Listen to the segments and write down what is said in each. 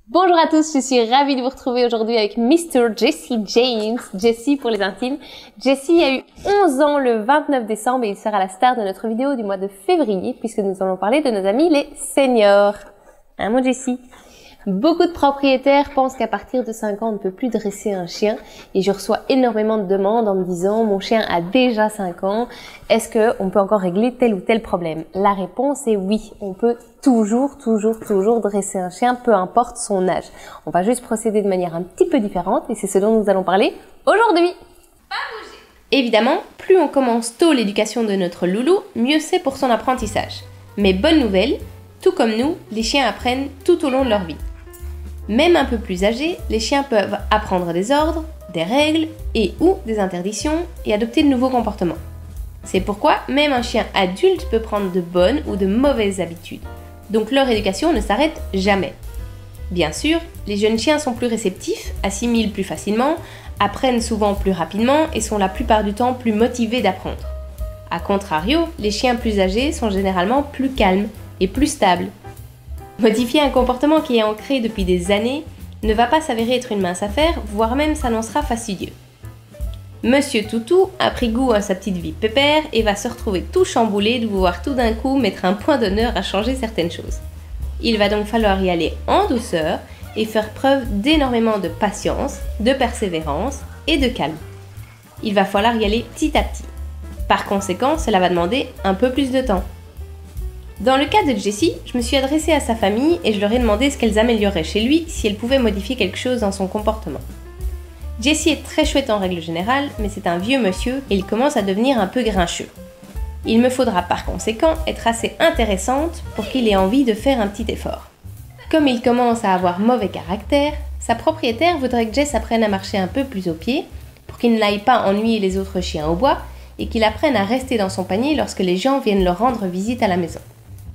Bonjour à tous, je suis ravie de vous retrouver aujourd'hui avec Mr. Jesse James, Jesse pour les intimes. Jesse a eu 11 ans le 29 décembre et il sera la star de notre vidéo du mois de février puisque nous allons parler de nos amis les seniors. Un mot Jesse. Beaucoup de propriétaires pensent qu'à partir de 5 ans, on ne peut plus dresser un chien et je reçois énormément de demandes en me disant « Mon chien a déjà 5 ans, est-ce qu'on peut encore régler tel ou tel problème ?» La réponse est oui, on peut toujours dresser un chien, peu importe son âge. On va juste procéder de manière un petit peu différente et c'est ce dont nous allons parler aujourd'hui. Pas bouger. Évidemment, plus on commence tôt l'éducation de notre loulou, mieux c'est pour son apprentissage. Mais bonne nouvelle, tout comme nous, les chiens apprennent tout au long de leur vie. Même un peu plus âgés, les chiens peuvent apprendre des ordres, des règles et ou des interdictions et adopter de nouveaux comportements. C'est pourquoi même un chien adulte peut prendre de bonnes ou de mauvaises habitudes. Donc leur éducation ne s'arrête jamais. Bien sûr, les jeunes chiens sont plus réceptifs, assimilent plus facilement, apprennent souvent plus rapidement et sont la plupart du temps plus motivés d'apprendre. A contrario, les chiens plus âgés sont généralement plus calmes et plus stables. Modifier un comportement qui est ancré depuis des années ne va pas s'avérer être une mince affaire, voire même s'annoncera fastidieux. Monsieur Toutou a pris goût à sa petite vie pépère et va se retrouver tout chamboulé de vous voir tout d'un coup mettre un point d'honneur à changer certaines choses. Il va donc falloir y aller en douceur et faire preuve d'énormément de patience, de persévérance et de calme. Il va falloir y aller petit à petit. Par conséquent, cela va demander un peu plus de temps. Dans le cas de Jessie, je me suis adressée à sa famille et je leur ai demandé ce qu'elles amélioreraient chez lui si elles pouvaient modifier quelque chose dans son comportement. Jessie est très chouette en règle générale, mais c'est un vieux monsieur et il commence à devenir un peu grincheux. Il me faudra par conséquent être assez intéressante pour qu'il ait envie de faire un petit effort. Comme il commence à avoir mauvais caractère, sa propriétaire voudrait que Jess apprenne à marcher un peu plus au pied pour qu'il n'aille pas ennuyer les autres chiens au bois et qu'il apprenne à rester dans son panier lorsque les gens viennent leur rendre visite à la maison.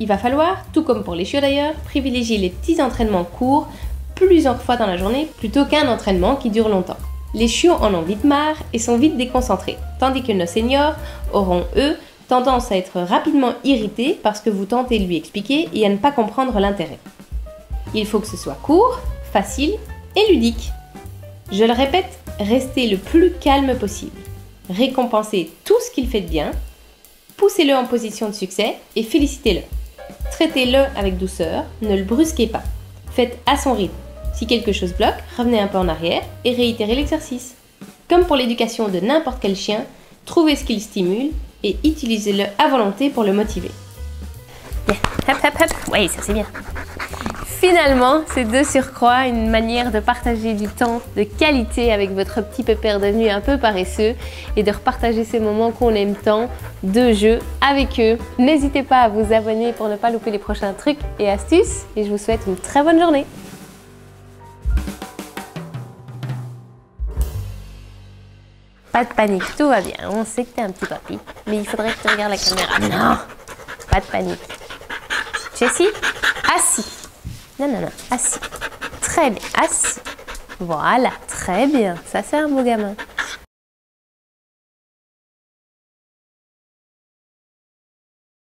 Il va falloir, tout comme pour les chiots d'ailleurs, privilégier les petits entraînements courts plusieurs fois dans la journée plutôt qu'un entraînement qui dure longtemps. Les chiots en ont vite marre et sont vite déconcentrés, tandis que nos seniors auront, eux, tendance à être rapidement irrités parce que vous tentez de lui expliquer et à ne pas comprendre l'intérêt. Il faut que ce soit court, facile et ludique. Je le répète, restez le plus calme possible. Récompensez tout ce qu'il fait de bien, poussez-le en position de succès et félicitez-le. Traitez-le avec douceur, ne le brusquez pas. Faites à son rythme. Si quelque chose bloque, revenez un peu en arrière et réitérez l'exercice. Comme pour l'éducation de n'importe quel chien, trouvez ce qui le stimule et utilisez-le à volonté pour le motiver. Bien, hop hop hop, oui ça c'est bien. Finalement, c'est de surcroît une manière de partager du temps de qualité avec votre petit pépère devenu un peu paresseux et de repartager ces moments qu'on aime tant de jeu avec eux. N'hésitez pas à vous abonner pour ne pas louper les prochains trucs et astuces et je vous souhaite une très bonne journée. Pas de panique, tout va bien. On sait que t'es un petit papy, mais il faudrait que tu regardes la caméra. Non, pas de panique. Jessie, assis. Non, assis. Très bien, assis. Voilà, très bien. Ça, c'est un beau gamin.